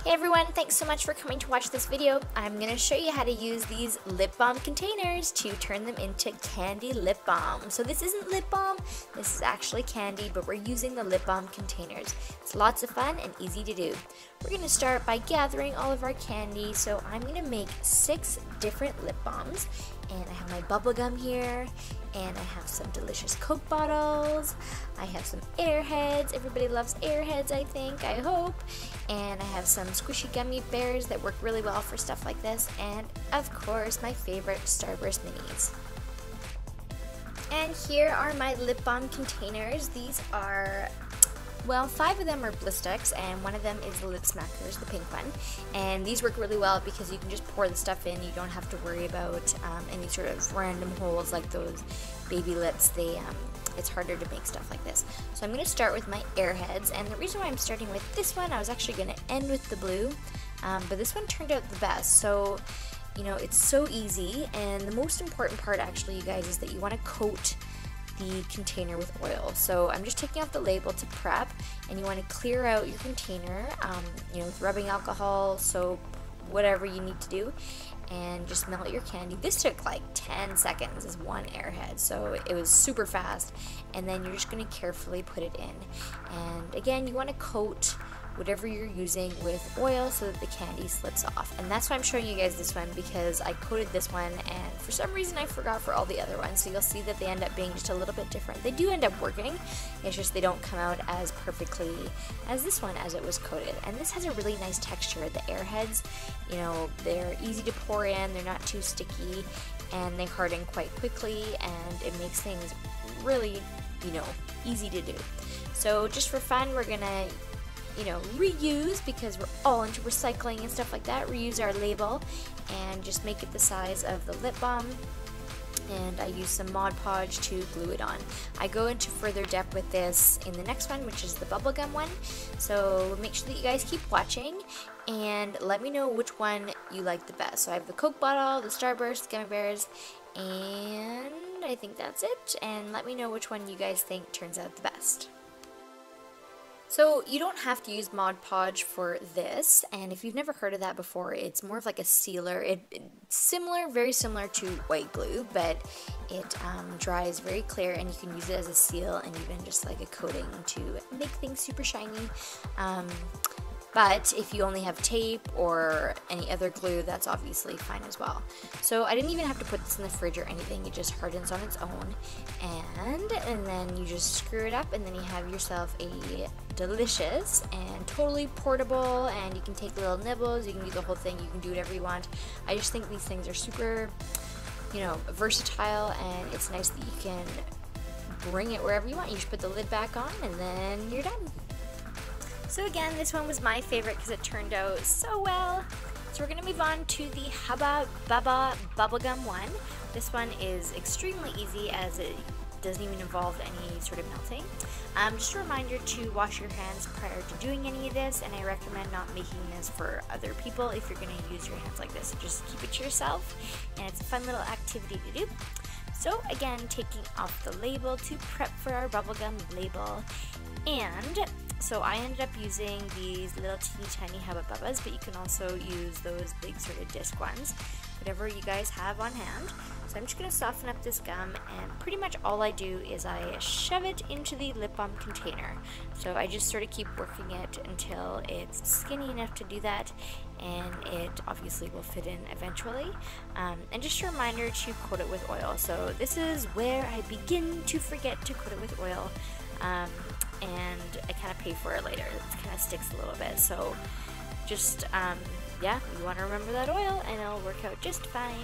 Hey everyone, thanks so much for coming to watch this video. I'm going to show you how to use these lip balm containers to turn them into candy lip balm. So this isn't lip balm, this is actually candy, but we're using the lip balm containers. It's lots of fun and easy to do. We're going to start by gathering all of our candy. So I'm going to make 6 different lip balms. And I have my bubble gum here, and I have some delicious Coke bottles. I have some airheads. Everybody loves airheads, I think, I hope. And I have some squishy gummy bears that work really well for stuff like this. And of course, my favorite Starburst minis. And here are my lip balm containers. These are, well, 5 of them are Blistex, and 1 of them is the Lip Smackers, the pink one. And these work really well because you can just pour the stuff in. You don't have to worry about any sort of random holes like those baby lips. It's harder to make stuff like this. So I'm going to start with my airheads, and the reason why I'm starting with this one, I was actually going to end with the blue, but this one turned out the best. So, you know, it's so easy, and the most important part actually, you guys, is that you want to coat the container with oil. So I'm just taking off the label to prep, and you want to clear out your container, you know, with rubbing alcohol, soap, whatever you need to do, and just melt your candy. This took like 10 seconds as one airhead, so it was super fast. And then you're just going to carefully put it in, and again, you want to coat whatever you're using with oil so that the candy slips off. And that's why I'm showing you guys this one, because I coated this one and for some reason I forgot for all the other ones, so you'll see that they end up being just a little bit different. They do end up working, it's just they don't come out as perfectly as this one as it was coated. And this has a really nice texture. The airheads, you know, they're easy to pour in, they're not too sticky, and they harden quite quickly, and it makes things really, you know, easy to do. So just for fun, we're gonna, you know, reuse, because we're all into recycling and stuff like that, reuse our label and just make it the size of the lip balm. And I use some Mod Podge to glue it on. I go into further depth with this in the next one, which is the bubblegum one. So make sure that you guys keep watching and let me know which one you like the best. So I have the Coke bottle, the Starburst, gummy bears, and I think that's it. And let me know which one you guys think turns out the best. So you don't have to use Mod Podge for this, and if you've never heard of that before, it's more of like a sealer. It's very similar to white glue, but it dries very clear, and you can use it as a seal and even just like a coating to make things super shiny. But if you only have tape or any other glue, that's obviously fine as well. So I didn't even have to put this in the fridge or anything, it just hardens on its own. And then you just screw it up, and then you have yourself a delicious and totally portable, and you can take little nibbles, you can do the whole thing, you can do whatever you want. I just think these things are super, you know, versatile, and it's nice that you can bring it wherever you want. You just put the lid back on, and then you're done. So again, this one was my favorite because it turned out so well. So we're going to move on to the Hubba Bubba Bubblegum one. This one is extremely easy as it doesn't even involve any sort of melting. Just a reminder to wash your hands prior to doing any of this, and I recommend not making this for other people if you're going to use your hands like this. So just keep it to yourself, and it's a fun little activity to do. So again, taking off the label to prep for our bubblegum label. And so I ended up using these little teeny tiny Hubba Bubbas, but you can also use those big sort of disc ones, whatever you guys have on hand. So I'm just going to soften up this gum, and pretty much all I do is I shove it into the lip balm container. So I just sort of keep working it until it's skinny enough to do that, and it obviously will fit in eventually. And just a reminder to coat it with oil. So this is where I begin to forget to coat it with oil. And I kind of pay for it later. It kind of sticks a little bit, so just yeah, you want to remember that oil, and it'll work out just fine.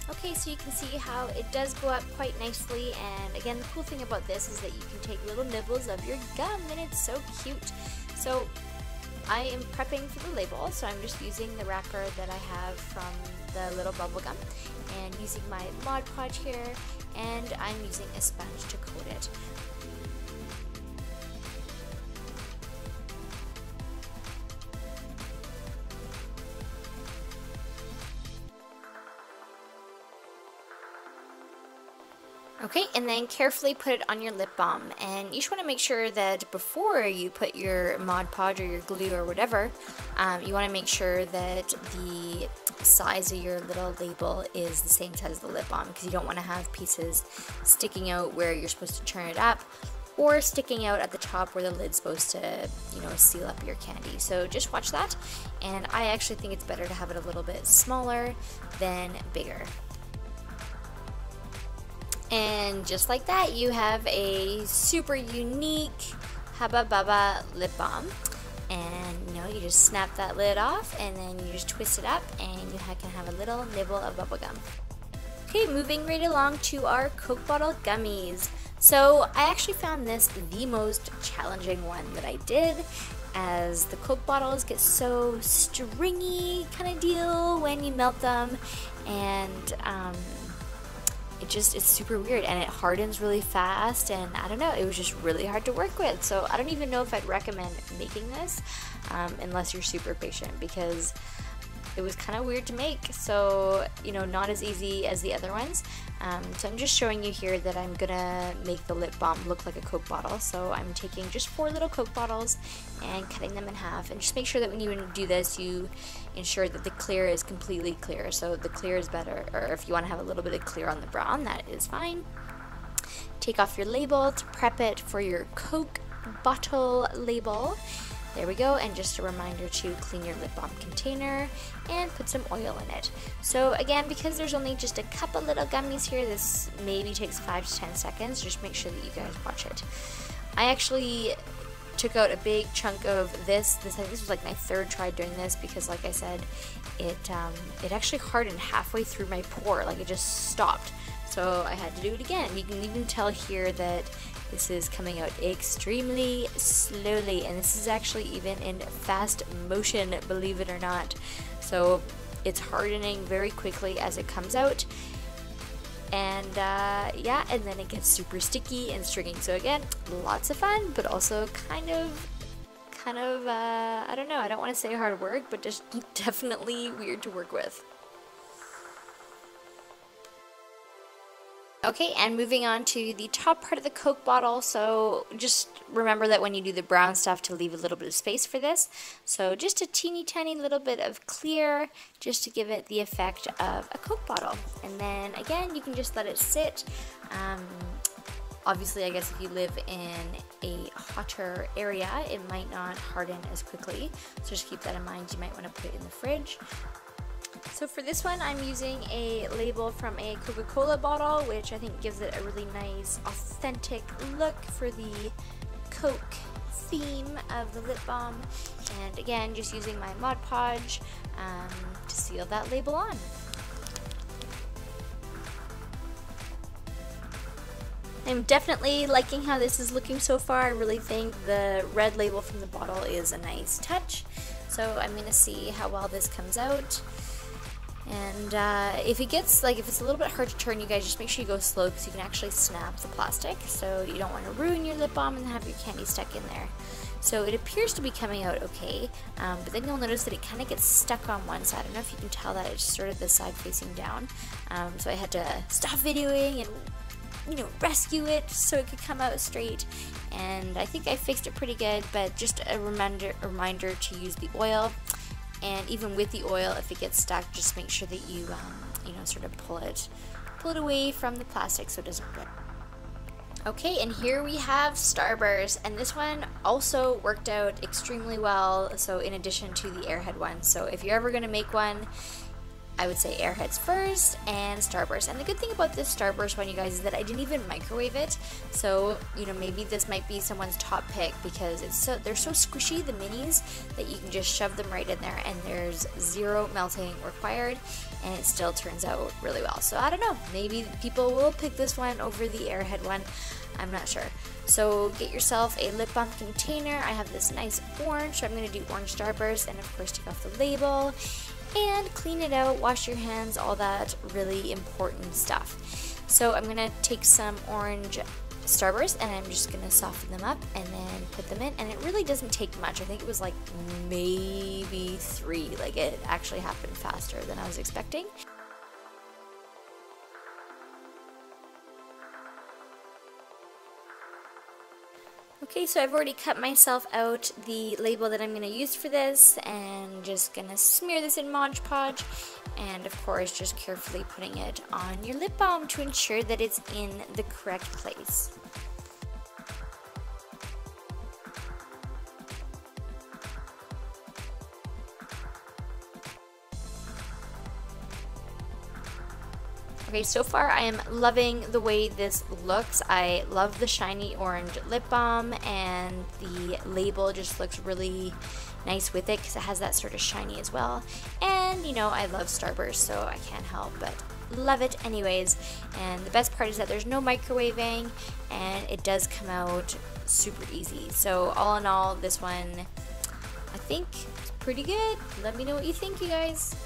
Okay, so you can see how it does go up quite nicely, and again, the cool thing about this is that you can take little nibbles of your gum, and it's so cute. So I am prepping for the label, so I'm just using the wrapper that I have from the little bubble gum, and using my Mod Podge here, and I'm using a sponge to coat it. Okay, and then carefully put it on your lip balm, and you just want to make sure that before you put your Mod Podge or your glue or whatever, you want to make sure that the size of your little label is the same size as the lip balm, because you don't want to have pieces sticking out where you're supposed to turn it up, or sticking out at the top where the lid's supposed to, you know, seal up your candy. So just watch that, and I actually think it's better to have it a little bit smaller than bigger. And just like that, you have a super unique Hubba Bubba lip balm. And you know, you just snap that lid off, and then you just twist it up, and you can have a little nibble of bubble gum. Okay, moving right along to our Coke bottle gummies. So I actually found this the most challenging one that I did, as the Coke bottles get so stringy kind of deal when you melt them, and it's super weird, and it hardens really fast, and I don't know, it was just really hard to work with. So I don't even know if I'd recommend making this unless you're super patient, because it was kind of weird to make. So, you know, not as easy as the other ones. So I'm just showing you here that I'm gonna make the lip balm look like a Coke bottle. So I'm taking just 4 little Coke bottles and cutting them in half, and just make sure that when you do this, you ensure that the clear is completely clear. So the clear is better, or if you want to have a little bit of clear on the brown, that is fine. Take off your label to prep it for your Coke bottle label. There we go, and just a reminder to clean your lip balm container and put some oil in it. So again, because there's only just a couple little gummies here, this maybe takes 5 to 10 seconds. Just make sure that you guys watch it. I actually took out a big chunk of this. This was like my 3rd try doing this, because like I said, it actually hardened halfway through my pour. Like, it just stopped. So I had to do it again. You can even tell here that this is coming out extremely slowly, and this is actually even in fast motion, believe it or not. So it's hardening very quickly as it comes out, and yeah, and then it gets super sticky and stringy. So again, lots of fun, but also kind of I don't know, I don't want to say hard work, but just definitely weird to work with. Okay, and moving on to the top part of the Coke bottle. So just remember that when you do the brown stuff, to leave a little bit of space for this. So just a teeny tiny little bit of clear, just to give it the effect of a Coke bottle. And then again, you can just let it sit. Obviously, I guess if you live in a hotter area, it might not harden as quickly. So just keep that in mind. You might want to put it in the fridge. So for this one, I'm using a label from a Coca-Cola bottle, which I think gives it a really nice, authentic look for the Coke theme of the lip balm. And again, just using my Mod Podge to seal that label on. I'm definitely liking how this is looking so far. I really think the red label from the bottle is a nice touch. So I'm going to see how well this comes out. And if it's a little bit hard to turn, you guys just make sure you go slow, because you can actually snap the plastic. So you don't want to ruin your lip balm and have your candy stuck in there. So it appears to be coming out okay, but then you'll notice that it kind of gets stuck on one side. I don't know if you can tell that it's sort of the side facing down. So I had to stop videoing and, you know, rescue it so it could come out straight. And I think I fixed it pretty good, but just a reminder to use the oil. And even with the oil, if it gets stuck, just make sure that you, you know, sort of pull it away from the plastic so it doesn't rip. Okay, and here we have Starbursts, and this one also worked out extremely well. So in addition to the airhead one, so if you're ever going to make one, I would say airheads first and Starburst. And the good thing about this Starburst one, you guys, is that I didn't even microwave it. So, you know, maybe this might be someone's top pick, because they're so squishy, the minis, that you can just shove them right in there and there's zero melting required, and it still turns out really well. So I don't know, maybe people will pick this one over the airhead one. I'm not sure. So get yourself a lip balm container. I have this nice orange, so I'm going to do orange Starburst, and of course take off the label and clean it out, wash your hands, all that really important stuff. So I'm going to take some orange Starburst, and I'm just going to soften them up and then put them in. And it really doesn't take much. I think it was like maybe 3. Like, it actually happened faster than I was expecting. Okay, so I've already cut myself out the label that I'm going to use for this, and just going to smear this in Mod Podge, and of course just carefully putting it on your lip balm to ensure that it's in the correct place. Okay, so far I am loving the way this looks. I love the shiny orange lip balm, and the label just looks really nice with it because it has that sort of shiny as well. And you know, I love Starbursts, so I can't help but love it anyways. And the best part is that there's no microwaving, and it does come out super easy. So all in all, this one I think is pretty good. Let me know what you think, you guys.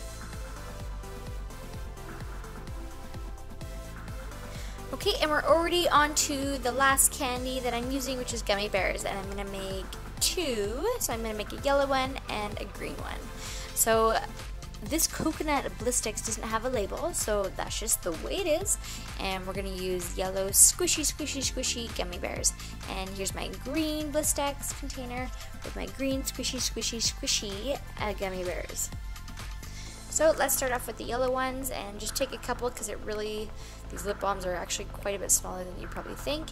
Okay, and we're already on to the last candy that I'm using, which is gummy bears, and I'm going to make two. So I'm going to make a yellow one and a green one. So this coconut bliss sticks doesn't have a label, so that's just the way it is. And we're going to use yellow squishy, squishy, squishy gummy bears. And here's my green bliss sticks container with my green squishy, squishy, squishy gummy bears. So let's start off with the yellow ones, and just take a couple because these lip balms are actually quite a bit smaller than you probably think.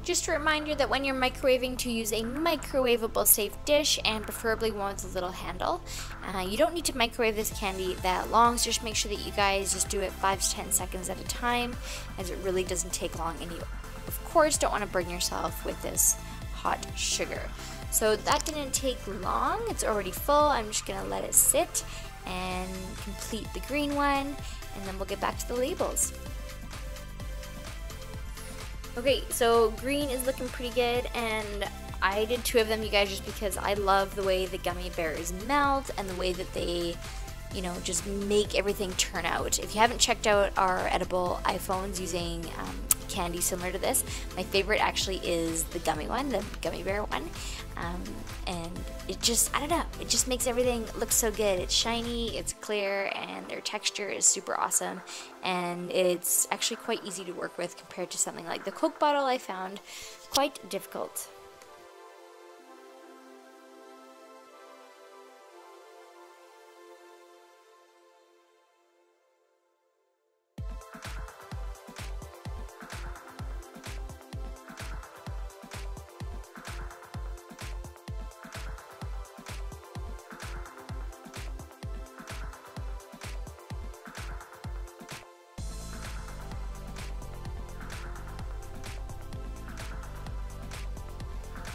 Just a reminder that when you're microwaving, to use a microwavable safe dish, and preferably one with a little handle. You don't need to microwave this candy that long, so just make sure that you guys just do it 5 to 10 seconds at a time, as it really doesn't take long, and you of course don't want to burn yourself with this hot sugar. So that didn't take long, it's already full. I'm just going to let it sit and complete the green one, and then we'll get back to the labels. Okay, so green is looking pretty good, and I did 2 of them, you guys, just because I love the way the gummy bears melt and the way that they, you know, just make everything turn out. If you haven't checked out our edible iPhones using candy similar to this, my favorite actually is the gummy one, the gummy bear one. And it just, I don't know, it just makes everything look so good. It's shiny, it's clear, and their texture is super awesome, and it's actually quite easy to work with compared to something like the Coke bottle. I found quite difficult.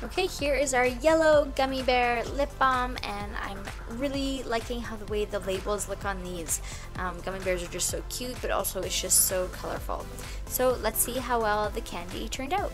Okay, here is our yellow gummy bear lip balm, and I'm really liking how the way the labels look on these. Gummy bears are just so cute, but also it's just so colorful. So let's see how well the candy turned out.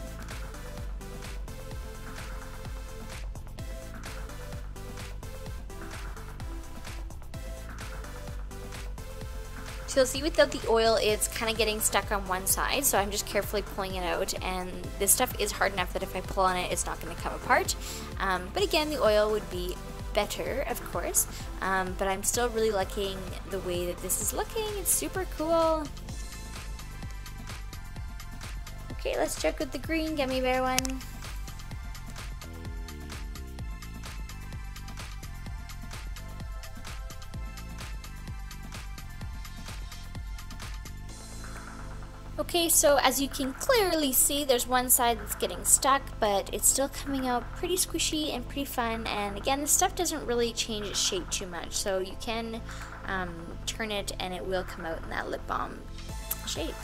So you'll see without the oil, it's kind of getting stuck on one side, so I'm just carefully pulling it out, and this stuff is hard enough that if I pull on it, it's not going to come apart. But again, the oil would be better, of course, but I'm still really liking the way that this is looking. It's super cool. Okay, let's check with the green gummy bear one. Okay, so as you can clearly see, there's one side that's getting stuck, but it's still coming out pretty squishy and pretty fun. And again, the stuff doesn't really change its shape too much, so you can turn it and it will come out in that lip balm shape.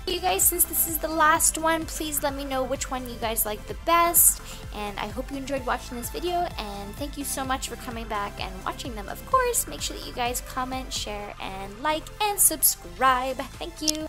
You guys, since this is the last one, please let me know which one you guys like the best, and I hope you enjoyed watching this video, and thank you so much for coming back and watching them. Of course, make sure that you guys comment, share, and like, and subscribe. Thank you.